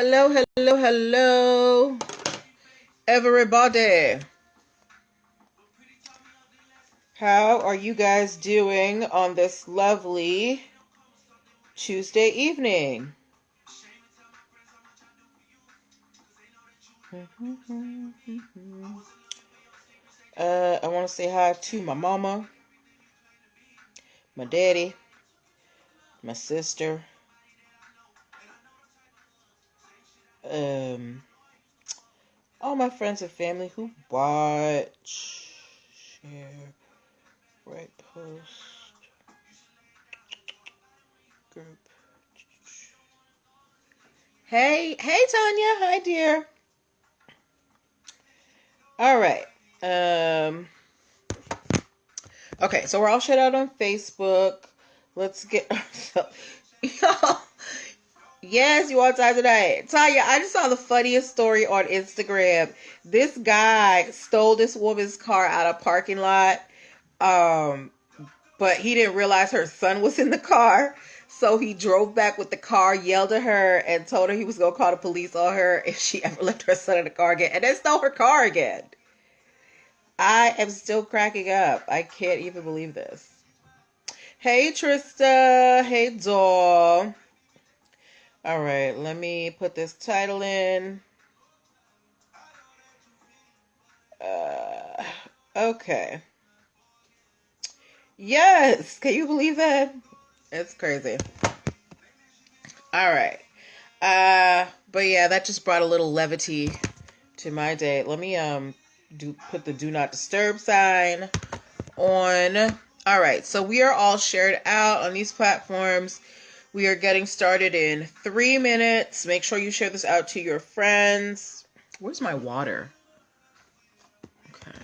Hello, hello, hello, everybody. How are you guys doing on this lovely Tuesday evening? I want to say hi to my mama, my daddy, my sister, all my friends and family who watch, share, write post, group. Hey, Tanya. Hi, dear. All right. Okay, so we're all shut out on Facebook. Let's get Yes, you all time tonight. Tanya, I just saw the funniest story on Instagram. This guy stole this woman's car out of a parking lot. But he didn't realize her son was in the car. So he drove back with the car, yelled at her, and told her he was going to call the police on her if she ever left her son in the car again. And then stole her car again. I am still cracking up. I can't even believe this. Hey, Trista. Hey, doll. All right, let me put this title in. Okay. Yes. Can you believe that? It's crazy. All right. But yeah, that just brought a little levity to my day. Let me put the do not disturb sign on. All right, so we are all shared out on these platforms. We are getting started in 3 minutes. Make sure you share this out to your friends. Where's my water? Okay.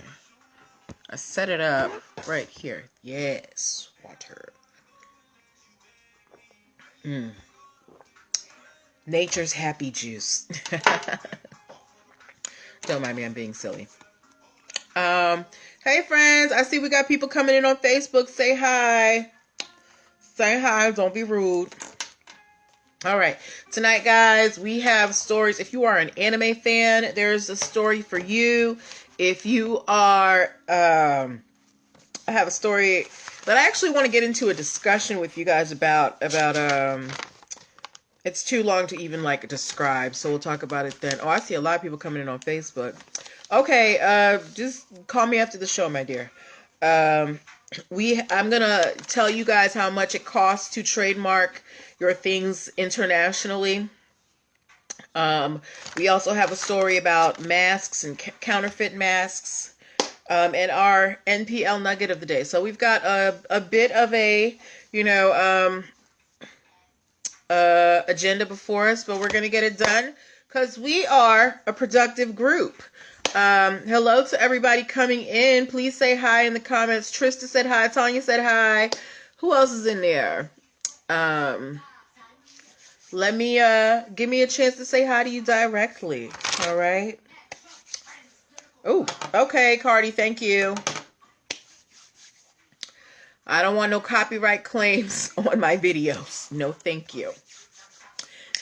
I set it up right here. Yes, water. Nature's happy juice. Don't mind me, I'm being silly. Hey friends, I see we got people coming in on Facebook. Say hi. Say hi, don't be rude. All right, tonight, guys, we have stories. If you are an anime fan, there's a story for you. If you are, I have a story that I actually want to get into a discussion with you guys about, it's too long to even like describe, so we'll talk about it then. Oh, I see a lot of people coming in on Facebook. Okay, just call me after the show, my dear. I'm gonna tell you guys how much it costs to trademark your things internationally. We also have a story about masks and counterfeit masks, and our NPL nugget of the day. So we've got a bit of a, agenda before us, but we're gonna get it done because we are a productive group. Hello to everybody coming in. Please say hi in the comments. Trista said hi. Tanya said hi. Who else is in there? Let me, give me a chance to say hi to you directly. All right. Oh, okay, Cardi. Thank you. I don't want no copyright claims on my videos. No, thank you.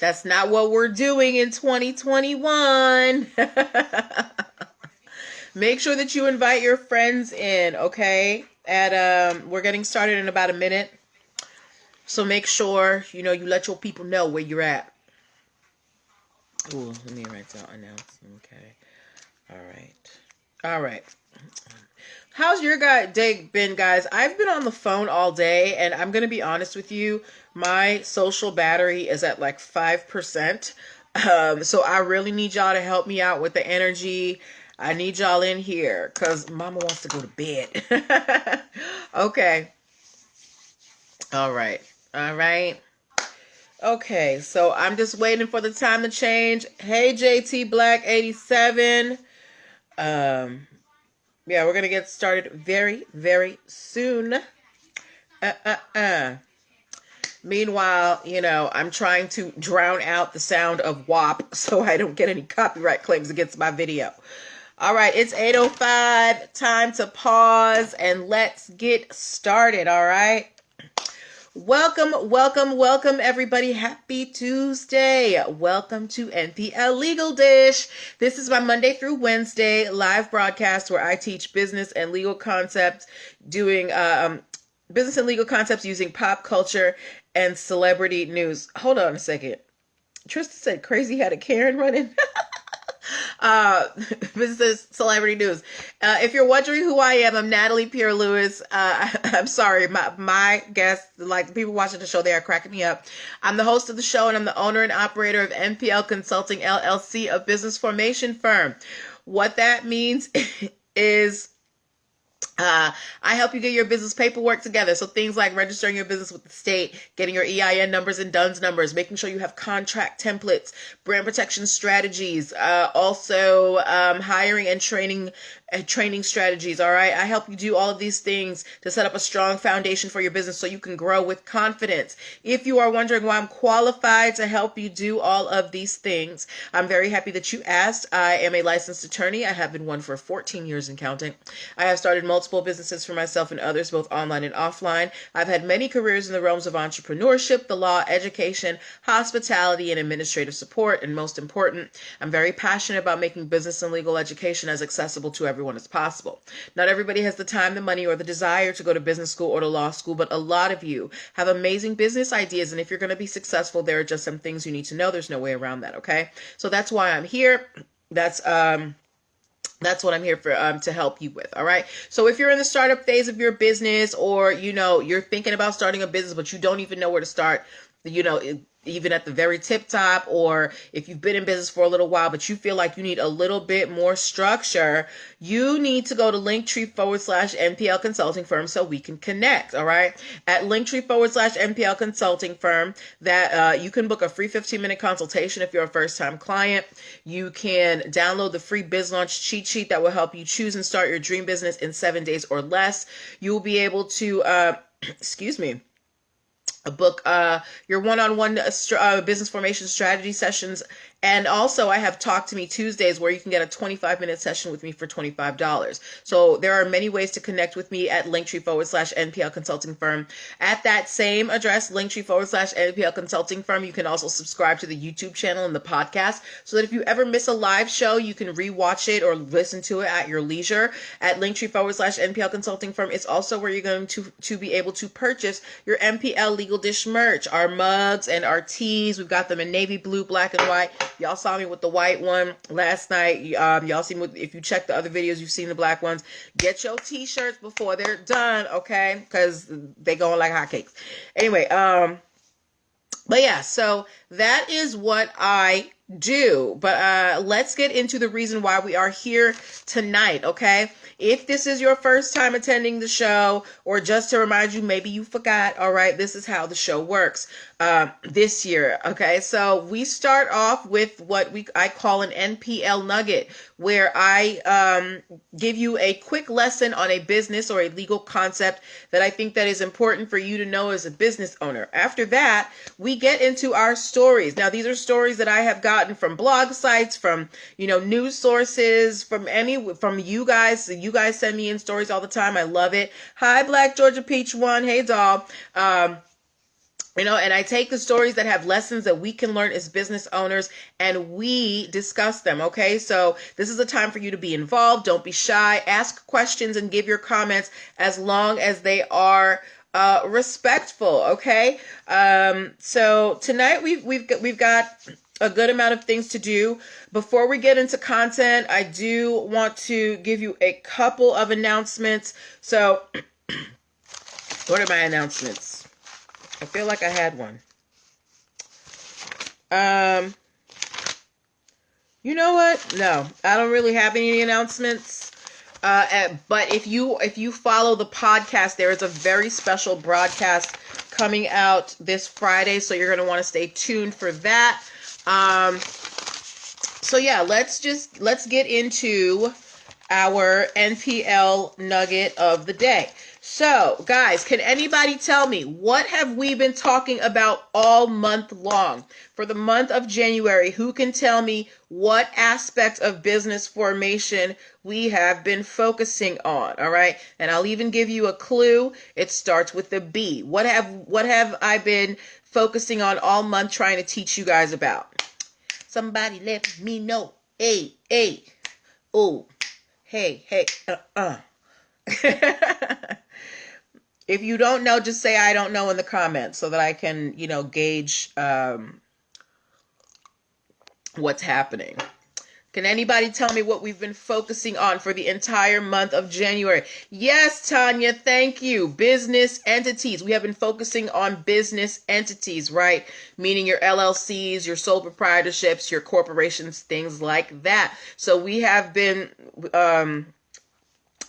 That's not what we're doing in 2021. Make sure that you invite your friends in, okay? We're getting started in about a minute. So make sure, you let your people know where you're at. Ooh, let me write that announcement. Okay. All right. How's your day been, guys? I've been on the phone all day, and I'm going to be honest with you. My social battery is at like 5%. So I really need y'all to help me out with the energy. I need y'all in here because mama wants to go to bed. Okay. All right. Okay, so I'm just waiting for the time to change. Hey, JT Black 87. Yeah, we're going to get started very, very soon. Meanwhile, I'm trying to drown out the sound of WAP so I don't get any copyright claims against my video. All right, it's 8:05. Time to pause and let's get started, all right? Welcome, everybody. Happy Tuesday. Welcome to NPL Legal Dish. This is my Monday through Wednesday live broadcast where I teach business and legal concepts, doing business and legal concepts using pop culture and celebrity news. Hold on a second. Trista said Crazy had a Karen running. Business celebrity news. If you're wondering who I am, I'm Natalie Pierre-Lewis. I'm sorry, my guests, like the people watching the show, they are cracking me up. I'm the host of the show, and I'm the owner and operator of NPL Consulting LLC, a business formation firm. What that means is I help you get your business paperwork together. So things like registering your business with the state, getting your EIN numbers and DUNS numbers, making sure you have contract templates, brand protection strategies, also hiring and training strategies. All right. I help you do all of these things to set up a strong foundation for your business so you can grow with confidence. If you are wondering why I'm qualified to help you do all of these things, I'm very happy that you asked. I am a licensed attorney. I have been one for 14 years and counting. I have started multiple businesses for myself and others, both online and offline. I've had many careers in the realms of entrepreneurship, the law, education, hospitality, and administrative support. And most important, I'm very passionate about making business and legal education as accessible to everyone as possible. Not everybody has the time, the money, or the desire to go to business school or to law school, but a lot of you have amazing business ideas. And if you're going to be successful, there are just some things you need to know. There's no way around that. Okay. So that's why I'm here. That's what I'm here for, to help you with. All right. So if you're in the startup phase of your business, or, you're thinking about starting a business, but you don't even know where to start, even at the very tip top, or if you've been in business for a little while, but you feel like you need a little bit more structure, you need to go to linktr.ee/NPL Consulting Firm so we can connect. All right. At linktr.ee/NPL Consulting Firm, that you can book a free 15-minute consultation if you're a first-time client. You can download the free Biz Launch cheat sheet that will help you choose and start your dream business in 7 days or less. You will be able to, book your one-on-one business formation strategy sessions. And also I have Talk to Me Tuesdays where you can get a 25-minute session with me for $25. So there are many ways to connect with me at linktree/NPL Consulting Firm. At that same address, linktree/NPL Consulting Firm, you can also subscribe to the YouTube channel and the podcast so that if you ever miss a live show, you can rewatch it or listen to it at your leisure. At linktree/NPL Consulting Firm, it's also where you're going to be able to purchase your NPL Legal Dish merch, our mugs and our tees. We've got them in navy blue, black, and white. Y'all saw me with the white one last night. Y'all see me if you check the other videos, you've seen the black ones. Get your t-shirts before they're done, okay? Because they go like hotcakes. Anyway, but yeah, so that is what I do. But let's get into the reason why we are here tonight, okay? If this is your first time attending the show, or just to remind you, maybe you forgot, all right, this is how the show works this year, okay? So we start off with what I call an NPL nugget, where I give you a quick lesson on a business or a legal concept that I think that is important for you to know as a business owner. After that, we get into our stories. Now, these are stories that I have gotten from blog sites, from, news sources, from you guys. You guys send me in stories all the time. I love it. Hi, Black Georgia Peach One. Hey, doll. And I take the stories that have lessons that we can learn as business owners, and we discuss them, okay? So this is a time for you to be involved. Don't be shy. Ask questions and give your comments as long as they are respectful, okay? So tonight we've got a good amount of things to do. Before we get into content, I do want to give you a couple of announcements. So what are my announcements? I feel like I had one. You know what? No, I don't really have any announcements. But if you follow the podcast, there is a very special broadcast coming out this Friday, so you're going to want to stay tuned for that. So yeah, let's get into our NPL nugget of the day. So, guys, can anybody tell me what have we been talking about all month long? For the month of January, who can tell me what aspect of business formation we have been focusing on? All right. And I'll even give you a clue. It starts with the B. What have I been focusing on all month trying to teach you guys about? Somebody let me know. Hey, hey. Oh, hey, hey. If you don't know, just say I don't know in the comments so that I can, gauge what's happening. Can anybody tell me what we've been focusing on for the entire month of January? Yes, Tanya, thank you. Business entities. We have been focusing on business entities, right? Meaning your LLCs, your sole proprietorships, your corporations, things like that. So we have been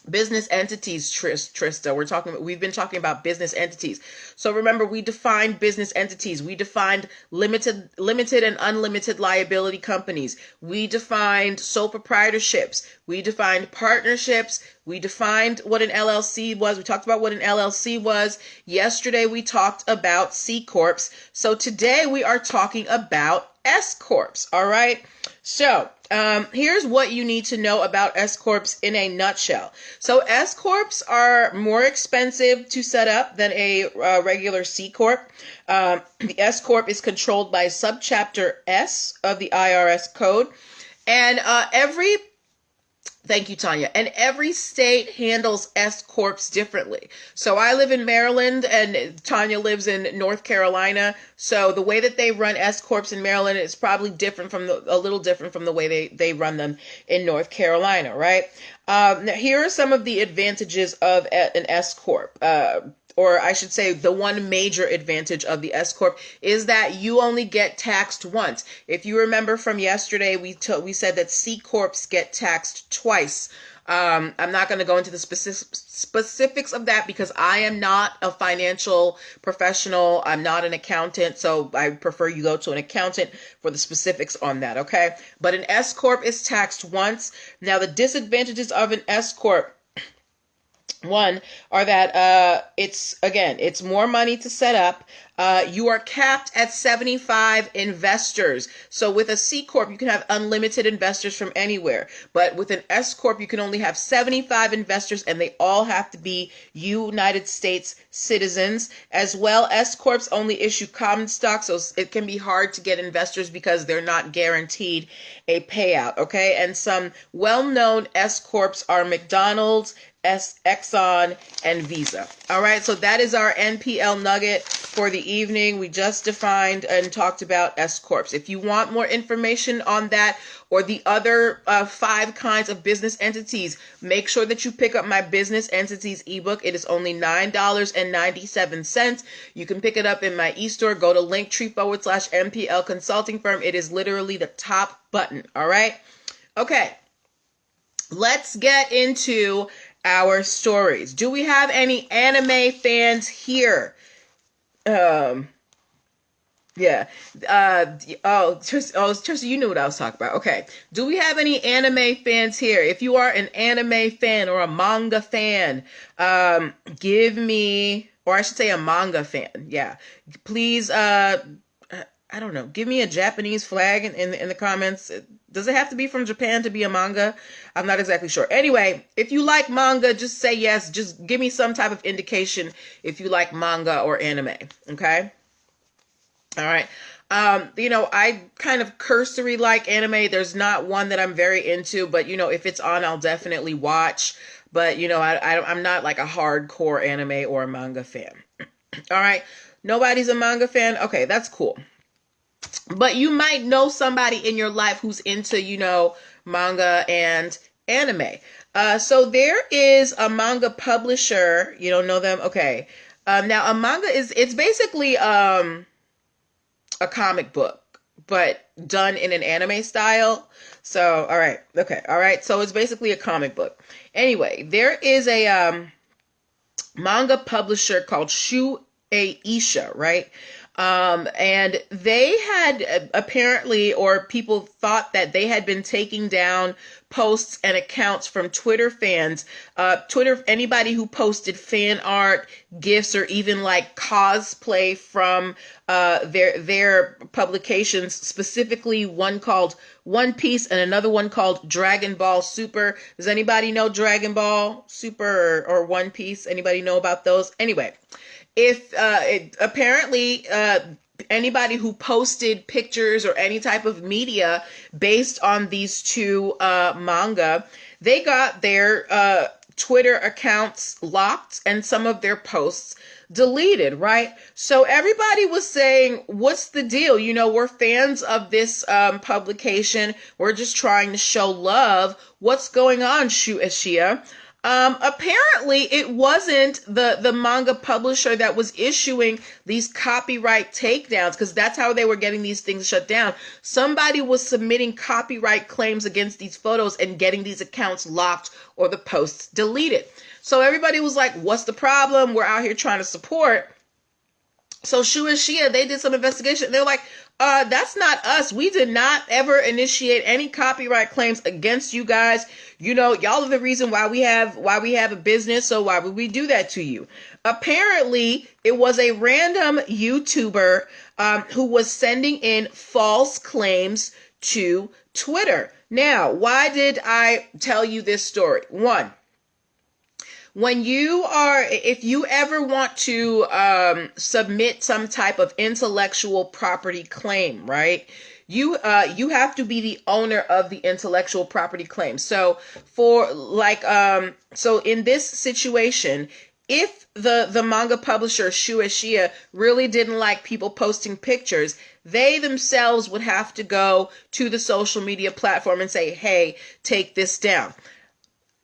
business entities, Trista. We've been talking about business entities. So remember, we defined business entities. We defined limited and unlimited liability companies. We defined sole proprietorships. We defined partnerships. We defined what an LLC was. We talked about what an LLC was. Yesterday, we talked about C Corps. So today we are talking about S Corps. All right. So here's what you need to know about S Corps in a nutshell. So S Corps are more expensive to set up than a regular C Corp. The S Corp is controlled by Subchapter S of the IRS code. And thank you, Tanya. And every state handles S Corps differently. So I live in Maryland and Tanya lives in North Carolina. So the way that they run S Corps in Maryland is probably a little different from the way they run them in North Carolina, right? Now here are some of the advantages of an S Corp. Or I should say the one major advantage of the S Corp is that you only get taxed once. If you remember from yesterday, we said that C Corps get taxed twice. I'm not going to go into the specifics of that because I am not a financial professional. I'm not an accountant, so I prefer you go to an accountant for the specifics on that, okay? But an S Corp is taxed once. Now, the disadvantages of an S Corp, one, are that it's more money to set up. You are capped at 75 investors. So with a C Corp, you can have unlimited investors from anywhere. But with an S Corp, you can only have 75 investors, and they all have to be United States citizens. As well, S Corps only issue common stock, so it can be hard to get investors because they're not guaranteed a payout, okay? And some well-known S Corps are McDonald's, Exxon, and Visa. All right, so that is our NPL nugget for the evening. We just defined and talked about S Corps. If you want more information on that or the other 5 kinds of business entities, make sure that you pick up my business entities ebook. It is only $9.97. You can pick it up in my e-store. Go to linktr.ee/nplconsultingfirm. It is literally the top button. All right. Okay. Let's get into our stories. Do we have any anime fans here? Yeah. Tristan, you knew what I was talking about. Okay. Do we have any anime fans here? If you are an anime fan or a manga fan, give me, or I should say a manga fan. Yeah. Please, I don't know. Give me a Japanese flag in the comments. Does it have to be from Japan to be a manga? I'm not exactly sure. Anyway, if you like manga, just say yes. Just give me some type of indication if you like manga or anime. Okay? All right. I kind of cursory like anime. There's not one that I'm very into, but if it's on, I'll definitely watch. But I'm not like a hardcore anime or manga fan. All right. Nobody's a manga fan. Okay, that's cool. But you might know somebody in your life who's into, manga and anime. So there is a manga publisher. You don't know them? Okay. Now a manga it's basically a comic book, but done in an anime style. So, all right. Okay. All right. So it's basically a comic book. Anyway, there is a manga publisher called Shueisha, right? And they had apparently, or people thought that they had been taking down posts and accounts from Twitter fans. Twitter, anybody who posted fan art, gifs, or even like cosplay from their publications, specifically one called One Piece and another one called Dragon Ball Super. Does anybody know Dragon Ball Super or One Piece? Anybody know about those? Anyway, if apparently anybody who posted pictures or any type of media based on these two manga, they got their Twitter accounts locked and some of their posts deleted, right? So everybody was saying, what's the deal? You know, we're fans of this publication. We're just trying to show love. What's going on, Shueisha? Apparently it wasn't the manga publisher that was issuing these copyright takedowns, because that's how they were getting these things shut down. Somebody was submitting copyright claims against these photos and getting these accounts locked or the posts deleted. So everybody was like, what's the problem? We're out here trying to support. So Shueisha, they did some investigation. They're like, that's not us. We did not ever initiate any copyright claims against you guys. You know, y'all are the reason why we have a business. So why would we do that to you? Apparently, it was a random YouTuber who was sending in false claims to Twitter. Now, why did I tell you this story? One, if you ever want to submit some type of intellectual property claim, right? You have to be the owner of the intellectual property claim. So so in this situation, if the manga publisher Shueisha really didn't like people posting pictures, they themselves would have to go to the social media platform and say, hey, take this down.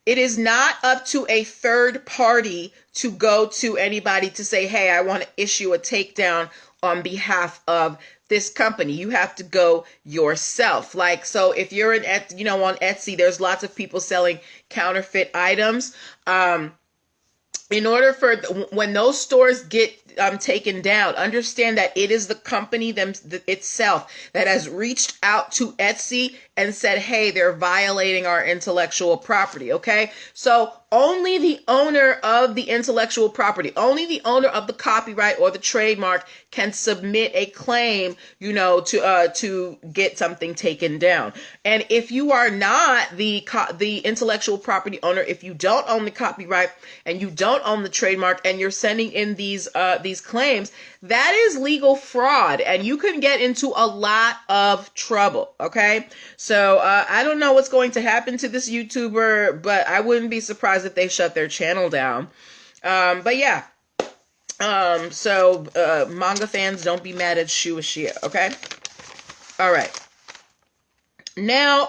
It is not up to a third party to go to anybody to say, hey, I want to issue a takedown on behalf of this company. You have to go yourself. Like, so if you're on Etsy, there's lots of people selling counterfeit items. In order for when those stores get taken down, understand that it is the company itself that has reached out to Etsy and said, hey, they're violating our intellectual property. Okay, so only the owner of the intellectual property, only the owner of the copyright or the trademark can submit a claim, to get something taken down. And if you are not the intellectual property owner, if you don't own the copyright and you don't own the trademark, and you're sending in these claims, that is legal fraud, and you can get into a lot of trouble. Okay, so I don't know what's going to happen to this YouTuber, but I wouldn't be surprised if they shut their channel down. But yeah. So manga fans, don't be mad at Shueisha, okay? All right. Now,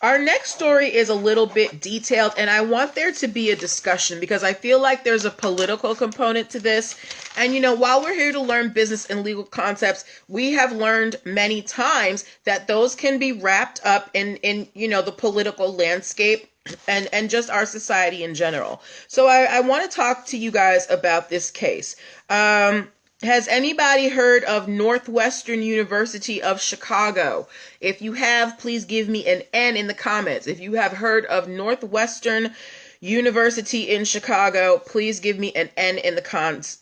our next story is a little bit detailed, and I want there to be a discussion because I feel like there's a political component to this. And, while we're here to learn business and legal concepts, we have learned many times that those can be wrapped up in the political landscape and just our society in general. So I want to talk to you guys about this case. Has anybody heard of Northwestern University of Chicago? If you have, please give me an N in the comments. If you have heard of Northwestern University in Chicago, please give me an N in the comments.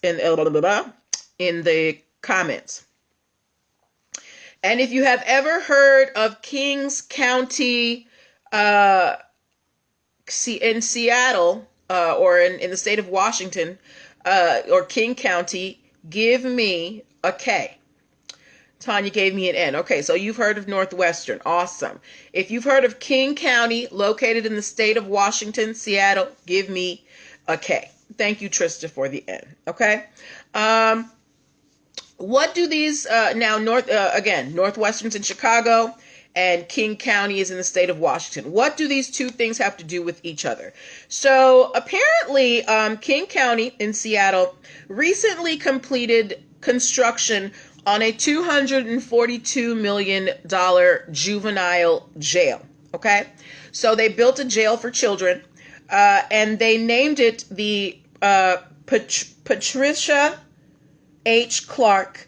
And if you have ever heard of Kings County in Seattle, or in the state of Washington, or King County, give me a K. Tanya gave me an N. Okay, so you've heard of Northwestern. Awesome. If you've heard of King County, located in the state of Washington, Seattle, give me a K. Thank you, Trista, for the N. Okay. What do these Northwestern's in Chicago and King County is in the state of Washington. What do these two things have to do with each other? So apparently, King County in Seattle recently completed construction on a $242 million juvenile jail. Okay, so they built a jail for children, and they named it the Patricia H. Clark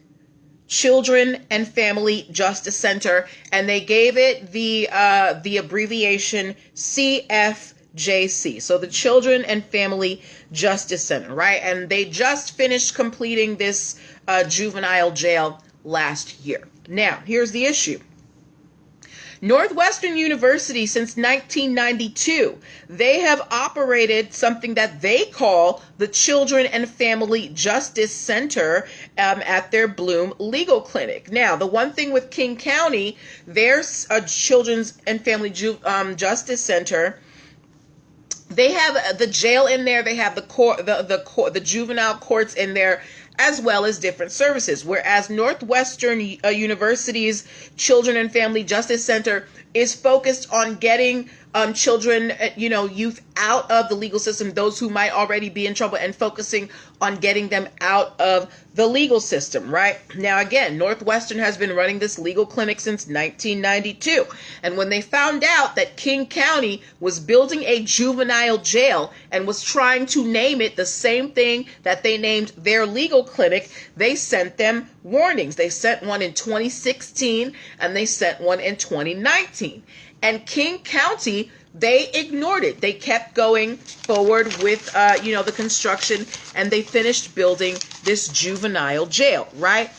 Children and Family Justice Center, and they gave it the abbreviation CFJC. So the Children and Family Justice Center, right? And they just finished completing this juvenile jail last year. Now, here's the issue. Northwestern University, since 1992, they have operated something that they call the Children and Family Justice Center at their Bloom Legal Clinic. Now, the one thing with King County, there's a Children's and Family Justice Center. They have the jail in there. They have the juvenile courts in there, as well as different services. Whereas Northwestern University's Children and Family Justice Center is focused on getting children, youth out of the legal system, those who might already be in trouble, and focusing on getting them out of the legal system, right? Now, again, Northwestern has been running this legal clinic since 1992. And when they found out that King County was building a juvenile jail and was trying to name it the same thing that they named their legal clinic, they sent them warnings. They sent one in 2016 and they sent one in 2019. And King County, they ignored it. They kept going forward with, the construction, and they finished building this juvenile jail, right?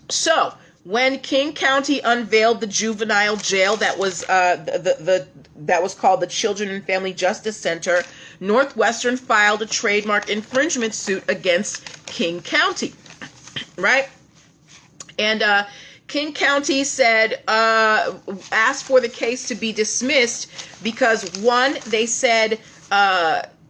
So when King County unveiled the juvenile jail that was that was called the Children and Family Justice Center, Northwestern filed a trademark infringement suit against King County, right? And King County said, asked for the case to be dismissed because, one, they said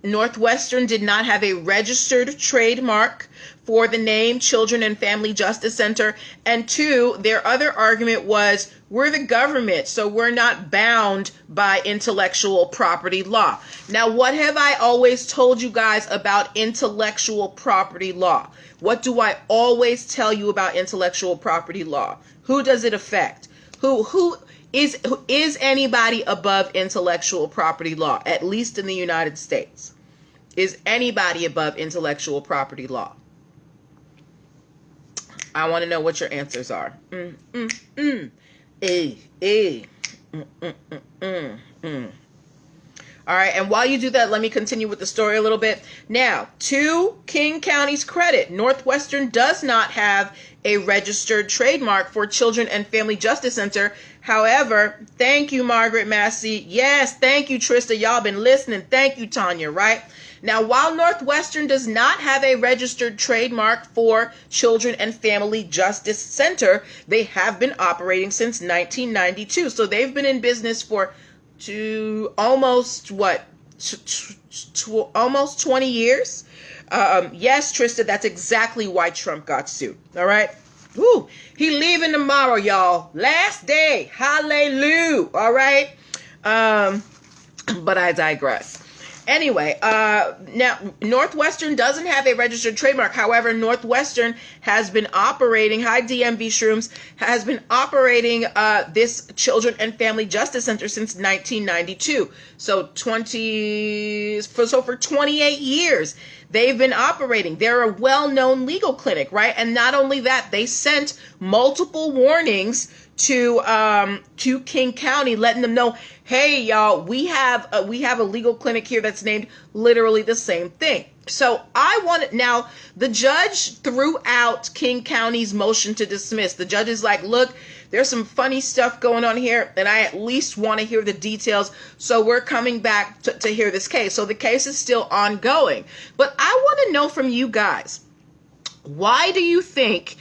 Northwestern did not have a registered trademark for the name Children and Family Justice Center, and two, their other argument was, we're the government, so we're not bound by intellectual property law. Now, what have I always told you guys about intellectual property law? What do I always tell you about intellectual property law? Who does it affect? Who is anybody above intellectual property law, at least in the United States? Is anybody above intellectual property law? I want to know what your answers are. All right, and while you do that, let me continue with the story a little bit. Now, to King County's credit, Northwestern does not have a registered trademark for Children and Family Justice Center. However, thank you, Margaret Massey. Yes, thank you, Trista. Y'all been listening. Thank you, Tanya, right? Now, while Northwestern does not have a registered trademark for Children and Family Justice Center, they have been operating since 1992. So they've been in business for almost 20 years. Yes, Trista, that's exactly why Trump got sued. All right. Woo, he leaving tomorrow, y'all. Last day. Hallelujah. All right. But I digress. Anyway, now Northwestern doesn't have a registered trademark. However, Northwestern has been operating, hi DMV Shrooms, has been operating this Children and Family Justice Center since 1992. So for 28 years, they've been operating. They're a well-known legal clinic, right? And not only that, they sent multiple warnings to King County, letting them know, hey, y'all, we have a legal clinic here that's named literally the same thing. So now the judge threw out King County's motion to dismiss. The judge is like, look, there's some funny stuff going on here, and I at least want to hear the details. So we're coming back to hear this case. So the case is still ongoing. But I want to know from you guys, why do you think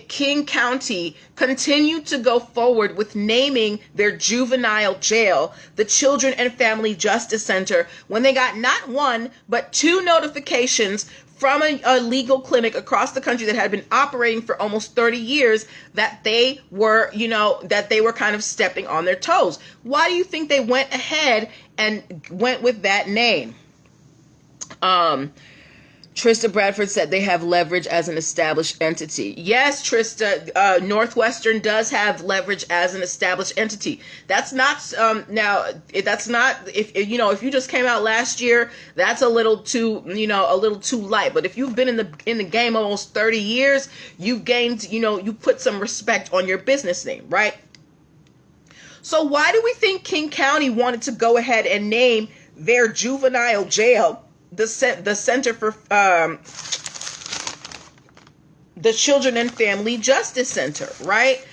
King County continued to go forward with naming their juvenile jail the Children and Family Justice Center when they got not one, but two notifications from a legal clinic across the country that had been operating for almost 30 years that they were, kind of stepping on their toes? Why do you think they went ahead and went with that name? Trista Bradford said they have leverage as an established entity. Yes, Trista, Northwestern does have leverage as an established entity. That's not that's not if you just came out last year, that's a little too light. But if you've been in the game almost 30 years, you've gained you put some respect on your business name, right? So why do we think King County wanted to go ahead and name their juvenile jail the Center for the Children and Family Justice Center, right?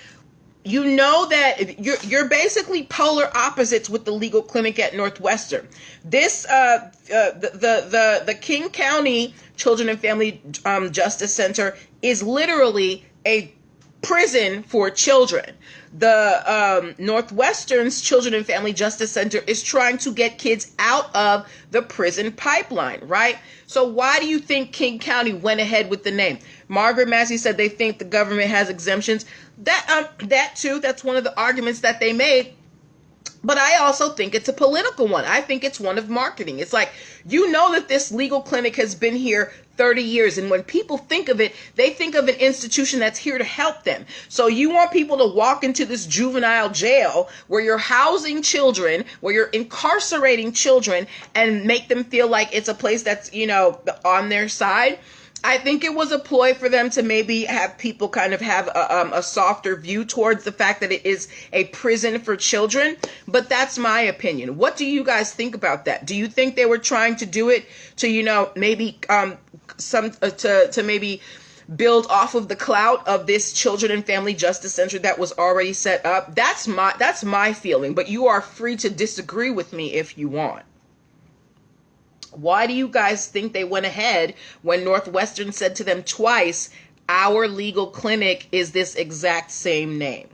You know that you're basically polar opposites with the legal clinic at Northwestern. This the King County Children and Family Justice Center is literally a prison for children. The Northwestern's Children and Family Justice Center is trying to get kids out of the prison pipeline, right? So why do you think King County went ahead with the name? Margaret Massey said they think the government has exemptions. That too, that's one of the arguments that they made. But I also think it's a political one. I think it's one of marketing. It's like, that this legal clinic has been here 30 years. And when people think of it, they think of an institution that's here to help them. So you want people to walk into this juvenile jail where you're housing children, where you're incarcerating children, and make them feel like it's a place that's, on their side. I think it was a ploy for them to maybe have people kind of have a softer view towards the fact that it is a prison for children. But that's my opinion. What do you guys think about that? Do you think they were trying to do it to, maybe to maybe build off of the clout of this Children and Family Justice Center that was already set up? That's my feeling. But you are free to disagree with me if you want. Why do you guys think they went ahead when Northwestern said to them twice, our legal clinic is this exact same name?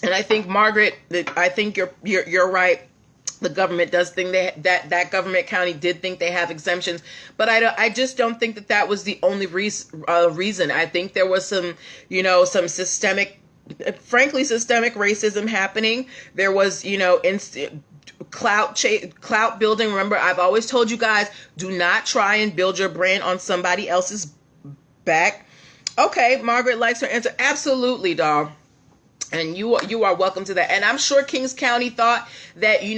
And I think, Margaret, I think you're right. The government does think that government county did think they have exemptions, but I just don't think that was the only reason. I think there was some systemic racism happening. There was clout building. Remember, I've always told you guys, do not try and build your brand on somebody else's back. Okay, Margaret likes her answer. Absolutely, dog. And you are welcome to that. And I'm sure Kings County thought that, we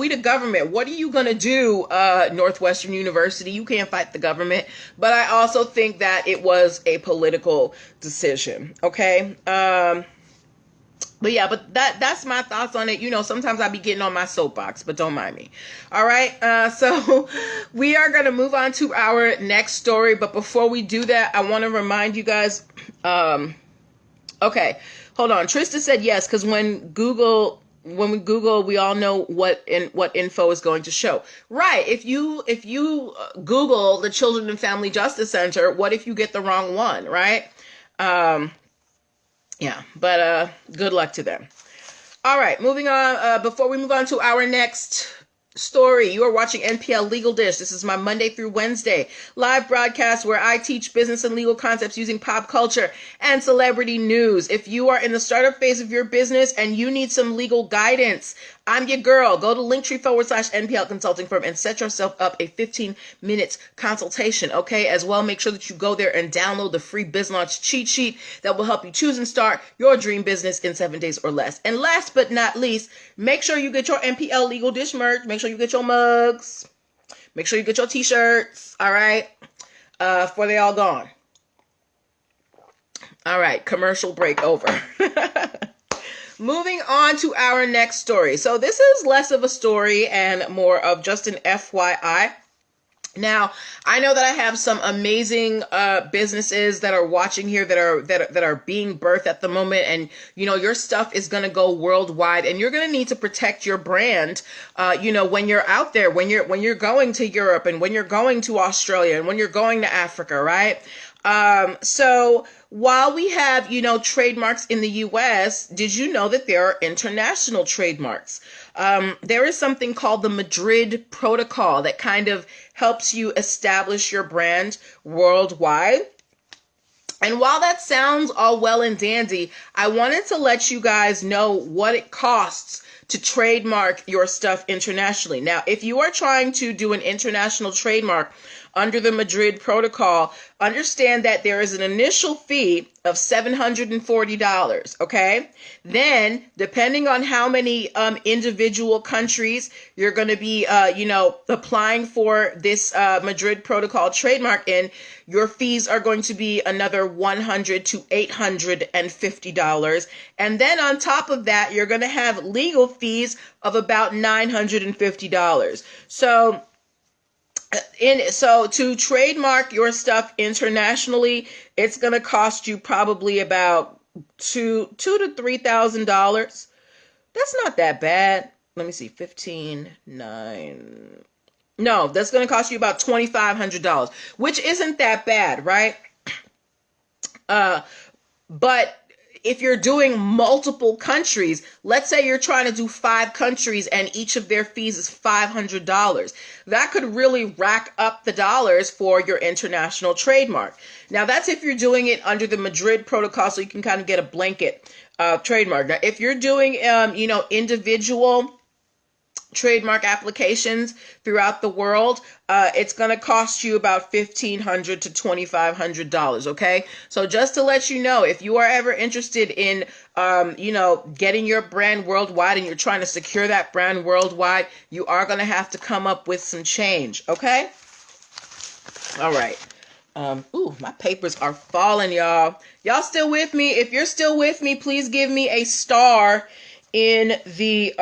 the government, what are you going to do, Northwestern University? You can't fight the government. But I also think that it was a political decision. Okay. But yeah, that's my thoughts on it. Sometimes I be getting on my soapbox, but don't mind me. All right. So we are going to move on to our next story. But before we do that, I want to remind you guys, okay, hold on. Trista said yes, because when we Google, we all know what info is going to show. Right. If you Google the Children and Family Justice Center, what if you get the wrong one, right? Yeah, but good luck to them. All right, moving on. Before we move on to our next story, you are watching NPL Legal Dish. This is my Monday through Wednesday live broadcast where I teach business and legal concepts using pop culture and celebrity news. If you are in the startup phase of your business and you need some legal guidance, I'm your girl. Go to linktr.ee/NPL Consulting Firm and set yourself up a 15-minute consultation, okay? As well, make sure that you go there and download the free Biz Launch cheat sheet that will help you choose and start your dream business in 7 days or less. And last but not least, make sure you get your NPL Legal Dish merch. Make sure you get your mugs. Make sure you get your t-shirts, all right? Before they all gone. All right, commercial break over. Moving on to our next story. So this is less of a story and more of just an FYI. Now, I know that I have some amazing businesses that are watching here that are being birthed at the moment, and your stuff is going to go worldwide, and you're going to need to protect your brand. When you're out there, when you're going to Europe, and when you're going to Australia, and when you're going to Africa, right? So while we have, trademarks in the US, did you know that there are international trademarks? There is something called the Madrid Protocol that kind of helps you establish your brand worldwide. And while that sounds all well and dandy, I wanted to let you guys know what it costs to trademark your stuff internationally. Now, if you are trying to do an international trademark under the Madrid Protocol, understand that there is an initial fee of $740, okay? Then, depending on how many individual countries you're going to be, applying for this Madrid Protocol trademark in, your fees are going to be another $100 to $850. And then on top of that, you're going to have legal fees of about $950. So to trademark your stuff internationally, it's going to cost you probably about $2,000 to $3,000. That's not that bad. Let me see, 15, 9. No, that's going to cost you about $2,500, which isn't that bad, right? But if you're doing multiple countries, let's say you're trying to do 5 countries and each of their fees is $500. That could really rack up the dollars for your international trademark. Now, that's if you're doing it under the Madrid Protocol, so you can kind of get a blanket trademark. Now, if you're doing, individual trademark applications throughout the world, it's going to cost you about $1,500 to $2,500. Okay, so just to let you know, if you are ever interested in getting your brand worldwide and you're trying to secure that brand worldwide, you are going to have to come up with some change. Okay, all right. My papers are falling, y'all. Y'all still with me? If you're still with me, please give me a star in the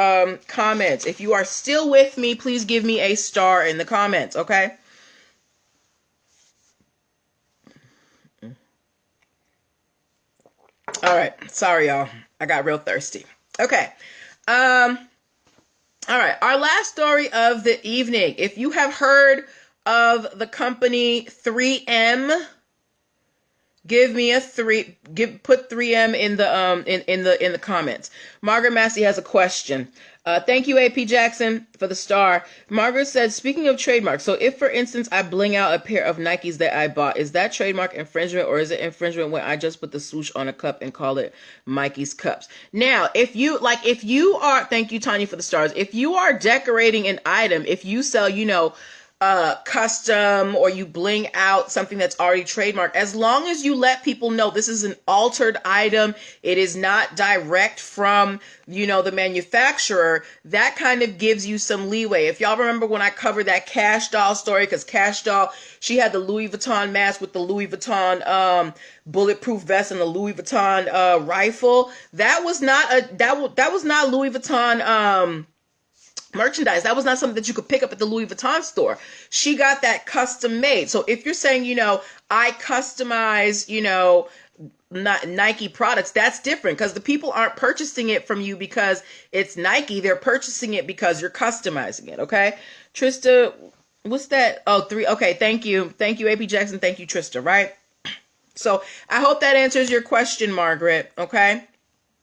comments. If you are still with me, please give me a star in the comments, okay? All right. Sorry, y'all. I got real thirsty. Okay. All right. Our last story of the evening. If you have heard of the company 3M, give me a 3. Put 3M in the comments. Margaret Massey has a question. Thank you, AP Jackson, for the star. Margaret said, speaking of trademarks, so if, for instance, I bling out a pair of Nikes that I bought, is that trademark infringement, or is it infringement when I just put the swoosh on a cup and call it Mikey's Cups? Now, if you are, thank you, Tanya, for the stars. If you are decorating an item, if you sell, custom, or you bling out something that's already trademarked, as long as you let people know this is an altered item, it is not direct from, the manufacturer, that kind of gives you some leeway. If y'all remember when I covered that Cash Doll story, because Cash Doll, she had the Louis Vuitton mask with the Louis Vuitton bulletproof vest and the Louis Vuitton rifle. That was not Louis Vuitton merchandise. That was not something that you could pick up at the Louis Vuitton store. She got that custom made. So if you're saying, I customize, Nike products, that's different, because the people aren't purchasing it from you because it's Nike. They're purchasing it because you're customizing it. Okay. Trista, what's that? Oh, 3. Okay. Thank you. Thank you, AP Jackson. Thank you, Trista. Right. So I hope that answers your question, Margaret. Okay.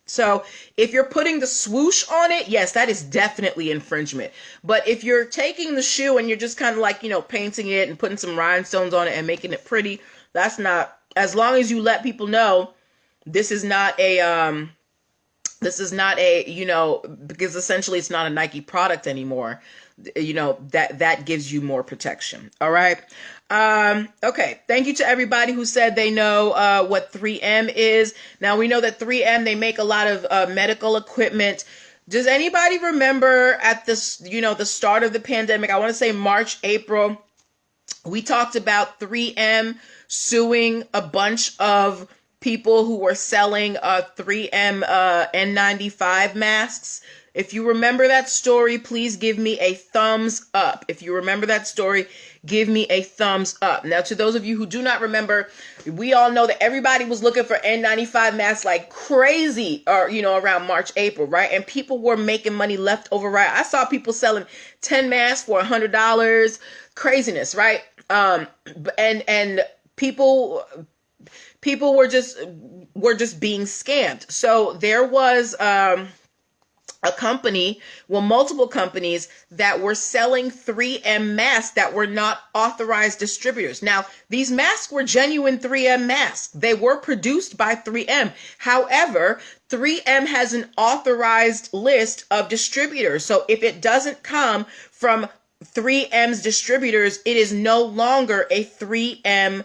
So if you're putting the swoosh on it, yes, that is definitely infringement. But if you're taking the shoe and you're just kind of like, painting it and putting some rhinestones on it and making it pretty, that's not, as long as you let people know this is not a, because essentially it's not a Nike product anymore, that gives you more protection. All right. Okay. Thank you to everybody who said they know what 3M is. Now we know that 3M, they make a lot of medical equipment. Does anybody remember at this, the start of the pandemic, I want to say March, April, we talked about 3M suing a bunch of people who were selling 3M N95 masks. If you remember that story, please give me a thumbs up. If you remember that story, give me a thumbs up. Now, to those of you who do not remember, we all know that everybody was looking for N95 masks like crazy, or, around March, April, right? And people were making money left over, right? I saw people selling 10 masks for $100, craziness, right? And people were just being scammed. So there was, a company, well, multiple companies that were selling 3M masks that were not authorized distributors. Now, these masks were genuine 3M masks. They were produced by 3M. However, 3M has an authorized list of distributors. So if it doesn't come from 3M's distributors, it is no longer a 3M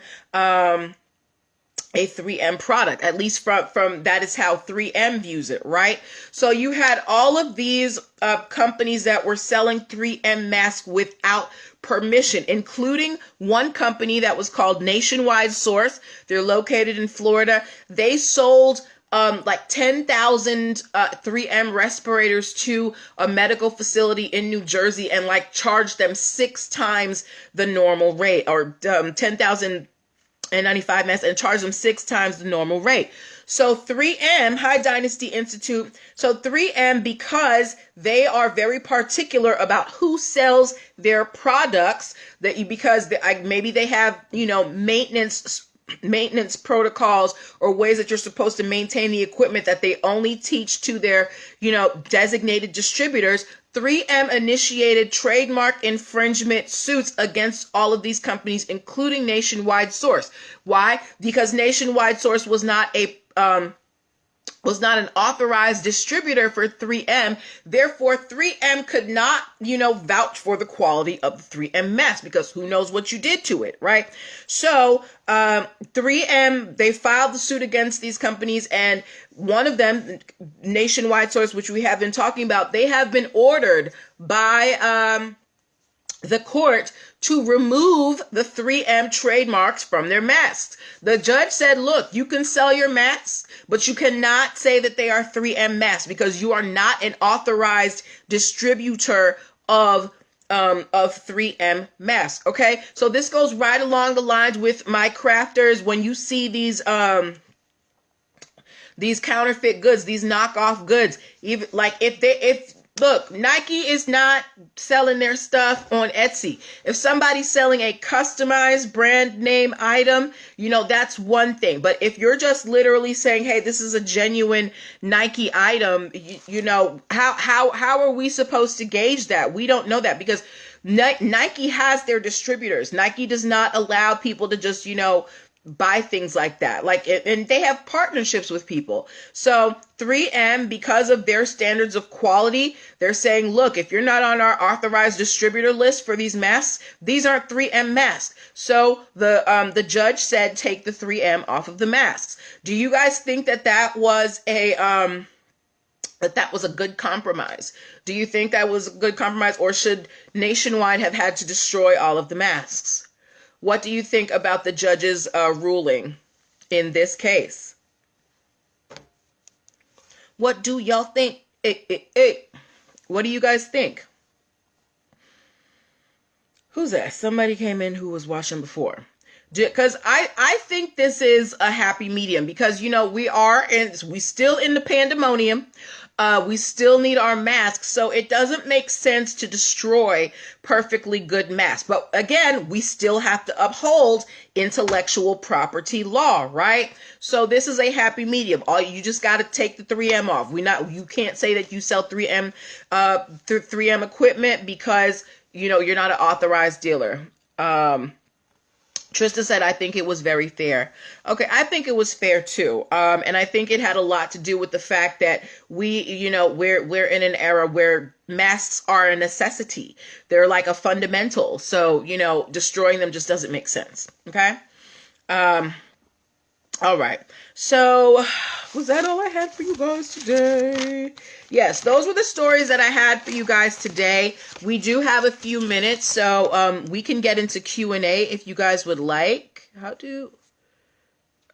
product. At least from that is how 3M views it, right? So you had all of these companies that were selling 3M masks without permission, including one company that was called Nationwide Source. They're located in Florida. They sold like 10,000 3M respirators to a medical facility in New Jersey and like charged them 6 times the normal rate, or 10,000 and 95 masks, and charge them 6 times the normal rate. So 3M, High Dynasty Institute, so 3M, because they are very particular about who sells their products, because maybe they have, maintenance protocols or ways that you're supposed to maintain the equipment that they only teach to their, designated distributors. 3M initiated trademark infringement suits against all of these companies, including Nationwide Source. Why? Because Nationwide Source was not an authorized distributor for 3M. Therefore, 3M could not, vouch for the quality of the 3M mask, because who knows what you did to it, right? So 3M, they filed the suit against these companies, and one of them, Nationwide Source, which we have been talking about, they have been ordered by the court to remove the 3M trademarks from their masks. The judge said, look, you can sell your masks, but you cannot say that they are 3M masks, because you are not an authorized distributor of 3M masks. Okay, so this goes right along the lines with my crafters. When you see these counterfeit goods, these knockoff goods, even like look, Nike is not selling their stuff on Etsy. If somebody's selling a customized brand name item, that's one thing. But if you're just literally saying, hey, this is a genuine Nike item, how are we supposed to gauge that? We don't know that, because Nike has their distributors. Nike does not allow people to just, buy things like that. And they have partnerships with people. So 3M, because of their standards of quality, they're saying, look, if you're not on our authorized distributor list for these masks, these aren't 3M masks. So the judge said, take the 3M off of the masks. Do you guys think that was a good compromise? Do you think that was a good compromise, or should Nationwide have had to destroy all of the masks? What do you think about the judge's ruling in this case? What do y'all think? What do you guys think? Who's that? Somebody came in who was watching before. Because I think this is a happy medium, because, we still in the pandemonium. We still need our masks, so it doesn't make sense to destroy perfectly good masks. But again, we still have to uphold intellectual property law, right? So this is a happy medium. You just got to take the 3M off. You can't say that you sell 3M equipment because you're not an authorized dealer. Trista said, I think it was very fair. Okay, I think it was fair too. And I think it had a lot to do with the fact that we're in an era where masks are a necessity. They're like a fundamental. So, destroying them just doesn't make sense. Okay? All right. So, was that all I had for you guys today? Yes, those were the stories that I had for you guys today. We do have a few minutes, so we can get into Q&A if you guys would like.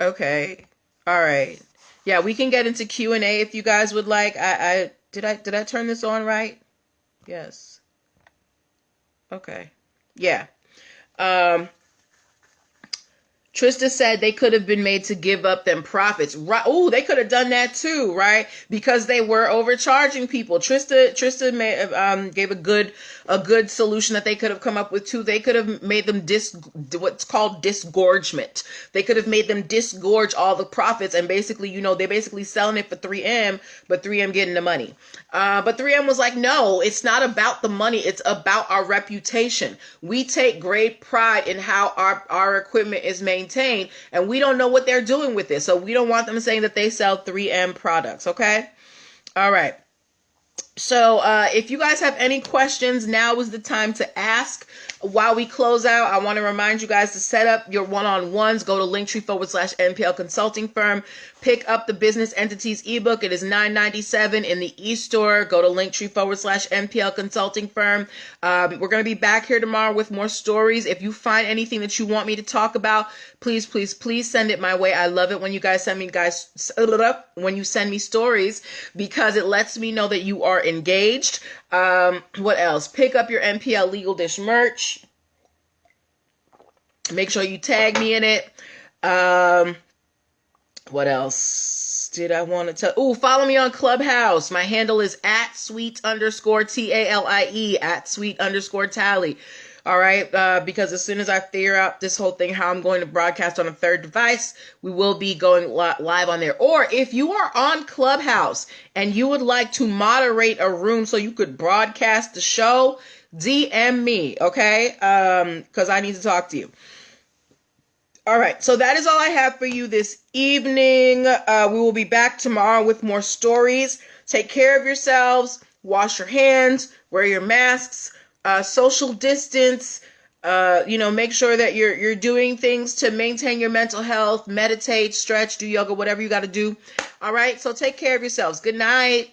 Okay. All right. Yeah, we can get into Q&A if you guys would like. Did I turn this on right? Yes. Okay. Yeah. Trista said they could have been made to give up them profits. Right? Oh, they could have done that too, right? Because they were overcharging people. Trista gave a good solution that they could have come up with too. They could have made them what's called disgorgement. They could have made them disgorge all the profits, and basically, they're basically selling it for 3M, but 3M getting the money. But 3M was like, no, it's not about the money. It's about our reputation. We take great pride in how our equipment is maintained, and we don't know what they're doing with it. So we don't want them saying that they sell 3M products. Okay. All right. So if you guys have any questions, now is the time to ask. While we close out, I want to remind you guys to set up your one-on-ones. Go to linktr.ee/NPL Consulting Firm. Pick up the business entities ebook. It is $9.97 in the e-store. Go to linktr.ee/NPL Consulting Firm. We're going to be back here tomorrow with more stories. If you find anything that you want me to talk about, please, please, please send it my way. I love it when you guys send me stories, because it lets me know that you are engaged. What else? Pick up your NPL Legal Dish merch. Make sure you tag me in it. What else did I want to tell? Oh, follow me on Clubhouse. My handle is @sweet_TALIE, @sweet_tally. All right. Because as soon as I figure out this whole thing, how I'm going to broadcast on a third device, we will be going live on there. Or if you are on Clubhouse and you would like to moderate a room so you could broadcast the show, DM me. Okay. Because I need to talk to you. All right, so that is all I have for you this evening. We will be back tomorrow with more stories. Take care of yourselves. Wash your hands. Wear your masks. Social distance. Make sure that you're doing things to maintain your mental health. Meditate, stretch, do yoga, whatever you got to do. All right, so take care of yourselves. Good night.